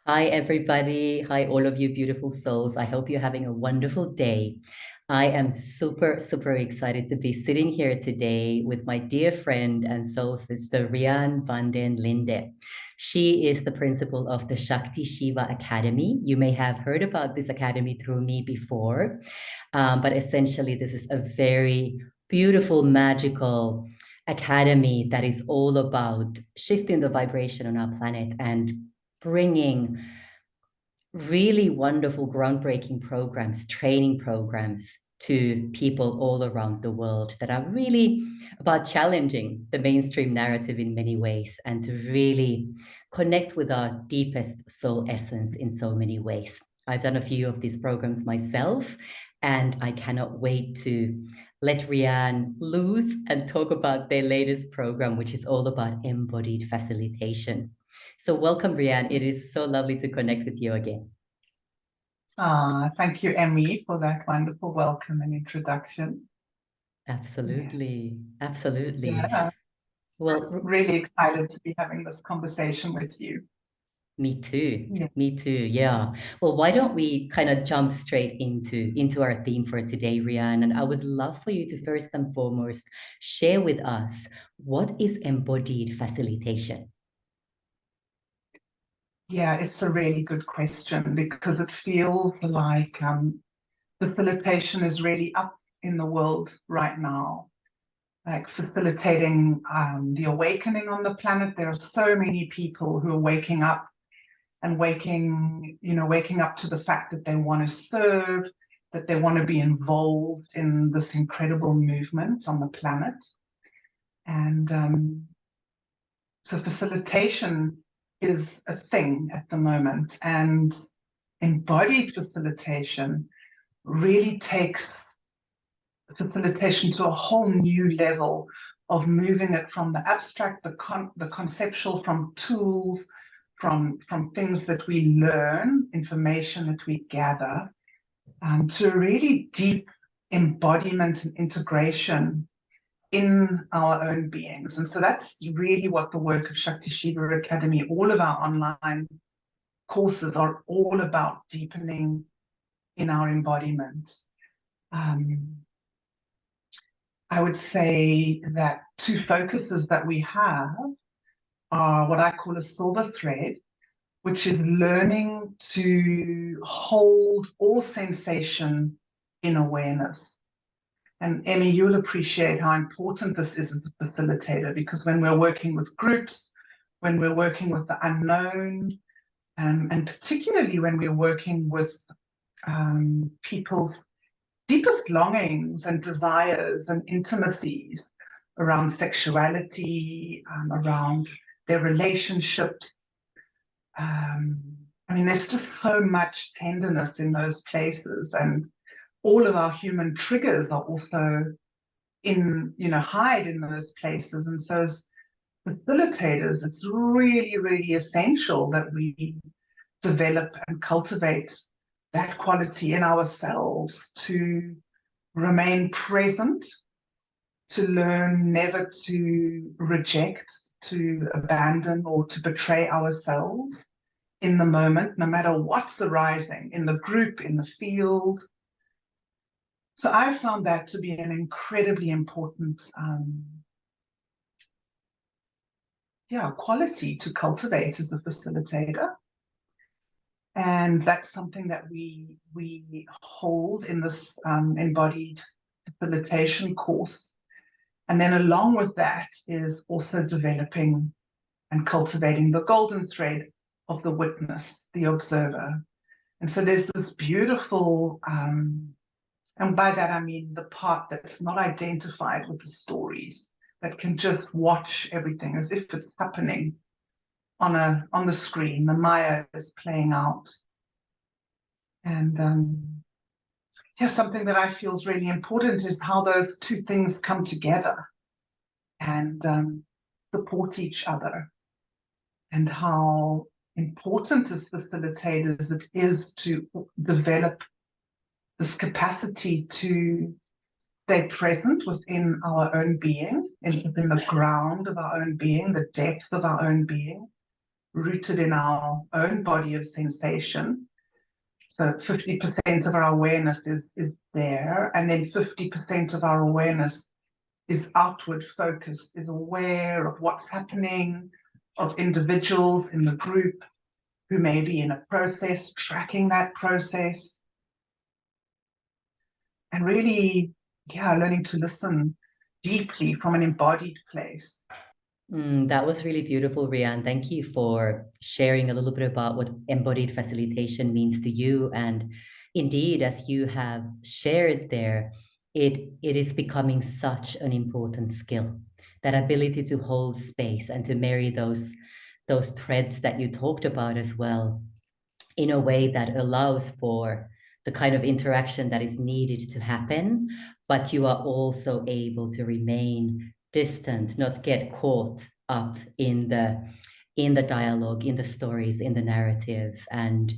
Hi, everybody. Hi, all of you beautiful souls. I hope you're having a wonderful day. I am super, super excited to be sitting here today with my dear friend and soul sister, Rhianne van den Linde. She is the principal of the Shakti Shiva Academy. You may have heard about this academy through me before, but essentially, this is a very beautiful, magical academy that is all about shifting the vibration on our planet and bringing really wonderful, groundbreaking programs, training programs to people all around the world that are really about challenging the mainstream narrative in many ways and to really connect with our deepest soul essence in so many ways. I've done a few of these programs myself, and I cannot wait to let Rhianne loose and talk about their latest program, which is all about embodied facilitation. So welcome, Rhianne. It is so lovely to connect with you again. Thank you, Emmy, for that wonderful welcome and introduction. Yeah, Absolutely. Absolutely. yeah, Well, really excited to be having this conversation with you. me too. Yeah, Me too. Yeah. Well, why don't we kind of jump straight into our theme for today, Rhiannon? And I would love for you to first and foremost share with us what is embodied facilitation? yeah, it's a really good question because it feels like facilitation is really up in the world right now, like facilitating the awakening on the planet. There are so many people who are waking up and waking up to the fact that they want to serve, that they want to be involved in this incredible movement on the planet. And so facilitation is a thing at the moment, and embodied facilitation really takes facilitation to a whole new level of moving it from the abstract, the conceptual, from tools, from things that we learn, information that we gather, to a really deep embodiment and integration in our own beings. And so that's really what the work of Shakti Shiva Academy, all of our online courses are all about, deepening in our embodiment. Um, I would say that two focuses that we have are what I call a silver thread, which is learning to hold all sensation in awareness. And Emmy, you'll appreciate how important this is as a facilitator, because when we're working with groups, when we're working with the unknown, and particularly when we're working with people's deepest longings and desires and intimacies around sexuality, around their relationships. I mean, there's just so much tenderness in those places, and all of our human triggers are also hide in those places. And so as facilitators, it's really, really essential that we develop and cultivate that quality in ourselves, to remain present, to learn never to reject, to abandon, or to betray ourselves in the moment, no matter what's arising in the group, in the field. So I found that to be an incredibly important quality to cultivate as a facilitator. And that's something that we hold in this embodied facilitation course. And then along with that is also developing and cultivating the golden thread of the witness, the observer. And so there's this beautiful, and by that I mean the part that's not identified with the stories, that can just watch everything as if it's happening on the screen. The Maya is playing out. And something that I feel is really important is how those two things come together and support each other, and how important as facilitators it is to develop this capacity to stay present within our own being, within the ground of our own being, the depth of our own being, rooted in our own body of sensation. So 50% of our awareness is there, and then 50% of our awareness is outward focused, is aware of what's happening, of individuals in the group who may be in a process, tracking that process, and really, learning to listen deeply from an embodied place. That was really beautiful, Rhianne. Thank you for sharing a little bit about what embodied facilitation means to you. And indeed, as you have shared there, it is becoming such an important skill. That ability to hold space and to marry those threads that you talked about as well, in a way that allows for the kind of interaction that is needed to happen, but you are also able to remain distant, not get caught up in the dialogue, in the stories, in the narrative, and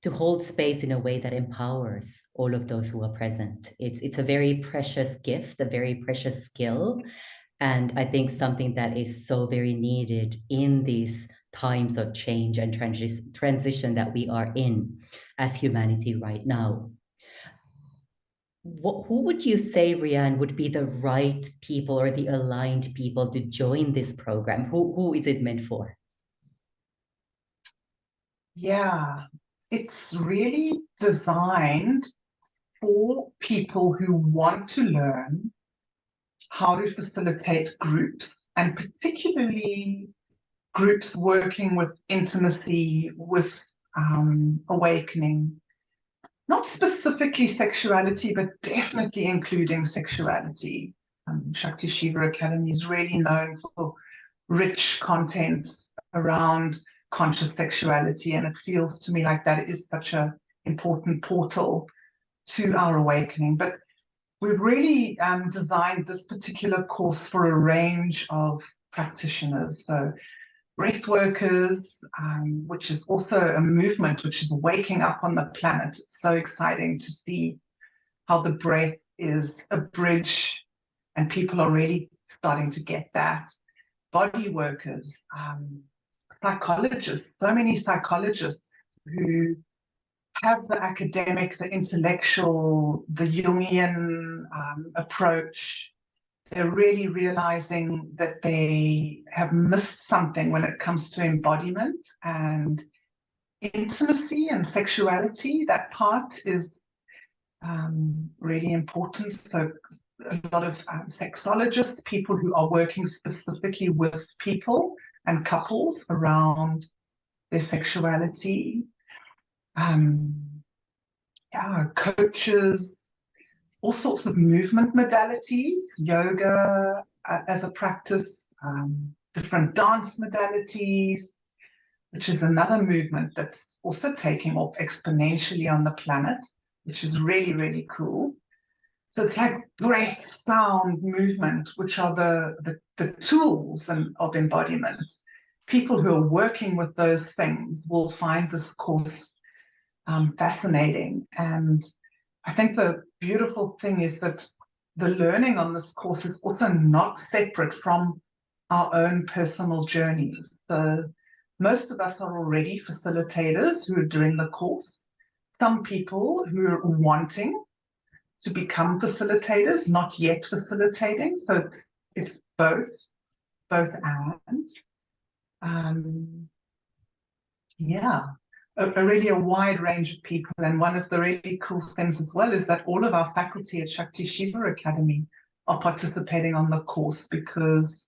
to hold space in a way that empowers all of those who are present. It's a very precious gift, a very precious skill, and I think something that is so very needed in these times of change and transition that we are in as humanity right now. Who would you say, Rhianne, would be the right people or the aligned people to join this program? Who is it meant for? Yeah, it's really designed for people who want to learn how to facilitate groups, and particularly groups working with intimacy, with awakening, not specifically sexuality, but definitely including sexuality. Shakti Shiva Academy is really known for rich content around conscious sexuality, and it feels to me like that is such an important portal to our awakening. But we've really designed this particular course for a range of practitioners. So breath workers, which is also a movement which is waking up on the planet. It's so exciting to see how the breath is a bridge, and people are really starting to get that. Body workers, psychologists, so many psychologists who have the academic, the intellectual, the Jungian approach. They're really realizing that they have missed something when it comes to embodiment and intimacy and sexuality. That part is really important. So a lot of sexologists, people who are working specifically with people and couples around their sexuality, coaches, all sorts of movement modalities, yoga as a practice, different dance modalities, which is another movement that's also taking off exponentially on the planet, which is really, really cool. So it's like breath, sound, movement, which are the tools of embodiment. People who are working with those things will find this course fascinating. And I think the beautiful thing is that the learning on this course is also not separate from our own personal journeys. So most of us are already facilitators who are doing the course. Some people who are wanting to become facilitators, not yet facilitating. So it's both and. Yeah, really a wide range of people. And one of the really cool things as well is that all of our faculty at Shakti Shiva Academy are participating on the course, because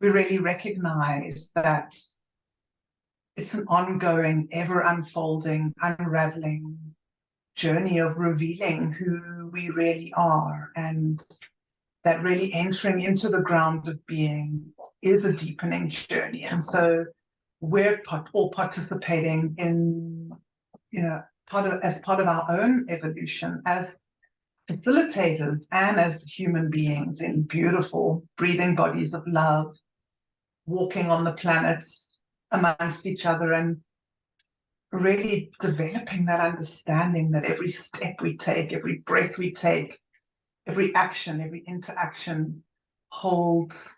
we really recognize that it's an ongoing, ever unfolding, unraveling journey of revealing who we really are, and that really entering into the ground of being is a deepening journey. And so we're all participating in, as part of our own evolution as facilitators and as human beings in beautiful breathing bodies of love, walking on the planet amongst each other, and really developing that understanding that every step we take, every breath we take, every action, every interaction holds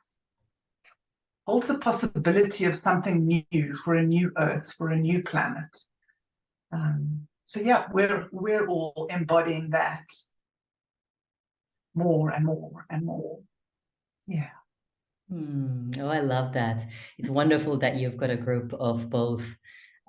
holds a possibility of something new for a new earth, for a new planet. So yeah, we're all embodying that more and more and more. Yeah. Oh, I love that. It's wonderful that you've got a group of both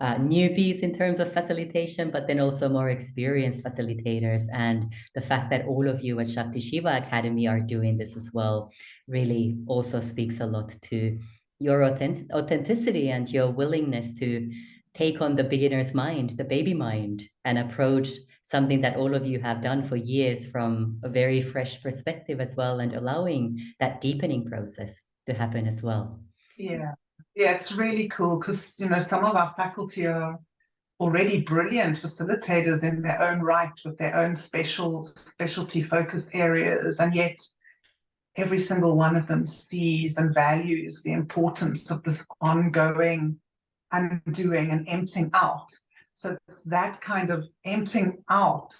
newbies in terms of facilitation, but then also more experienced facilitators. And the fact that all of you at Shakti Shiva Academy are doing this as well really also speaks a lot to your authenticity and your willingness to take on the beginner's mind, the baby mind, and approach something that all of you have done for years from a very fresh perspective as well, and allowing that deepening process to happen as well. Yeah. Yeah, it's really cool because, you know, some of our faculty are already brilliant facilitators in their own right with their own specialty focus areas, and yet every single one of them sees and values the importance of this ongoing undoing and emptying out. So it's that kind of emptying out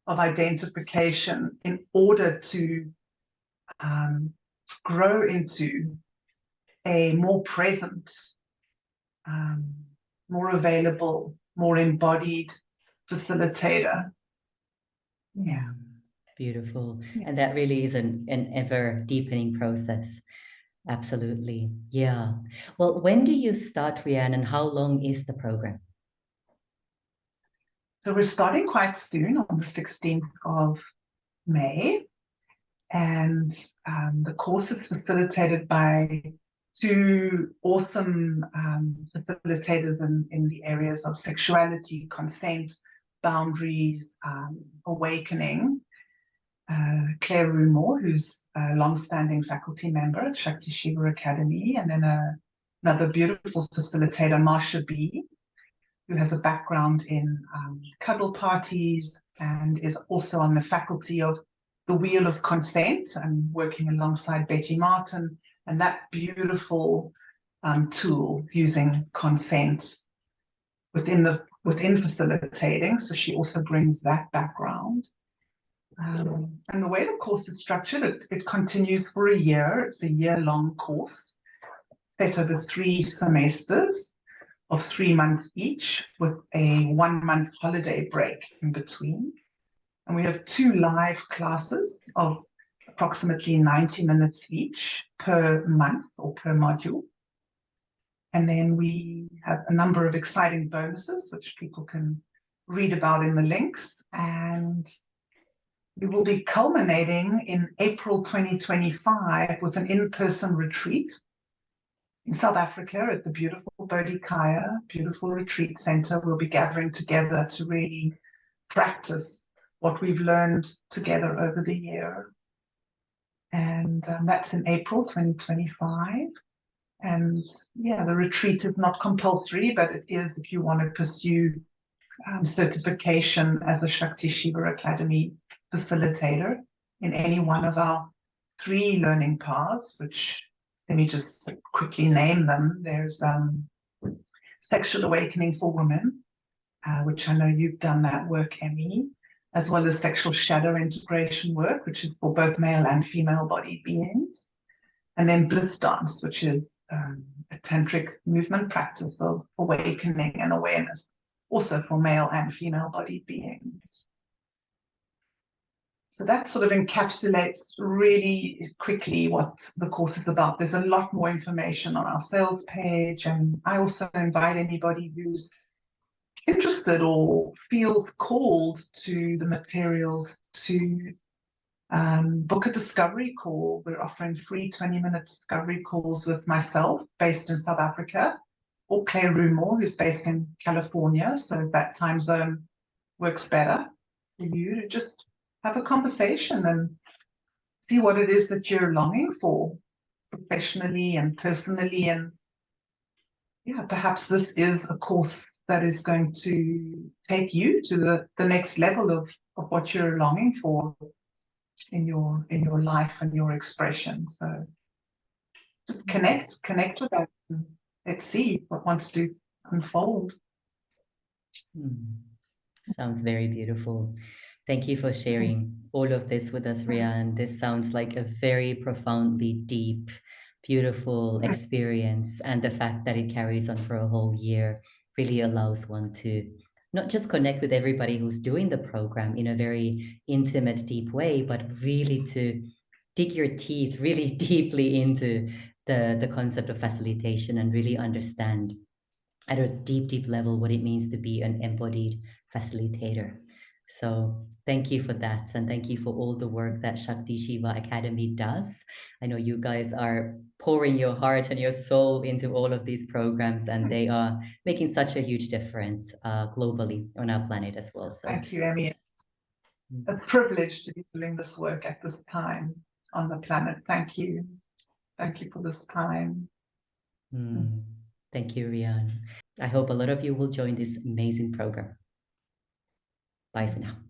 of identification in order to grow into a more present, um, more available, more embodied facilitator. Yeah. Beautiful. Yeah. And that really is an ever deepening process. Absolutely. Yeah. Well, when do you start, Rhianne, and how long is the program? So we're starting quite soon on the 16th of May. And the course is facilitated by two awesome facilitators in the areas of sexuality, consent, boundaries, awakening. Claire Rumor, who's a long-standing faculty member at Shakti Shiva Academy, and then another beautiful facilitator, Marsha B, who has a background in cuddle parties and is also on the faculty of the Wheel of Consent and working alongside Betty Martin, and that beautiful tool using consent within facilitating. So she also brings that background. And the way the course is structured, it continues for a year. It's a year-long course set over 3 semesters of 3 months each, with a 1-month holiday break in between. And we have 2 live classes of approximately 90 minutes each per month or per module. And then we have a number of exciting bonuses, which people can read about in the links. And we will be culminating in April 2025 with an in-person retreat in South Africa at the beautiful Bodikaya, beautiful retreat center. We'll be gathering together to really practice what we've learned together over the year. And that's in April 2025. And yeah, the retreat is not compulsory, but it is if you want to pursue certification as a Shakti Shiva Academy facilitator in any one of our 3 learning paths, which let me just quickly name them. There's Sexual Awakening for Women, which I know you've done that work, Emmy, as well as Sexual Shadow Integration work, which is for both male and female bodied beings. And then Bliss Dance, which is a tantric movement practice of awakening and awareness, also for male and female bodied beings. So that sort of encapsulates really quickly what the course is about. There's a lot more information on our sales page, and I also invite anybody who's interested or feels called to the materials to book a discovery call. We're offering free 20-minute discovery calls with myself, based in South Africa, or Claire Rumor, who's based in California. So if that time zone works better for you, to just have a conversation and see what it is that you're longing for professionally and personally. And yeah, perhaps this is a course that is going to take you to the next level of what you're longing for in your life and your expression. So just connect with that, and let's see what wants to unfold. Sounds very beautiful. Thank you for sharing all of this with us, Rhianne. This sounds like a very profoundly deep, beautiful experience, and the fact that it carries on for a whole year really allows one to not just connect with everybody who's doing the program in a very intimate, deep way, but really to dig your teeth really deeply into the concept of facilitation and really understand at a deep, deep level what it means to be an embodied facilitator. So thank you for that. And thank you for all the work that Shakti Shiva Academy does. I know you guys are pouring your heart and your soul into all of these programs, and they are making such a huge difference globally on our planet as well. So thank you, Emmy. A privilege to be doing this work at this time on the planet. Thank you. Thank you for this time. Thank you, Rhianne. I hope a lot of you will join this amazing program. Bye for now.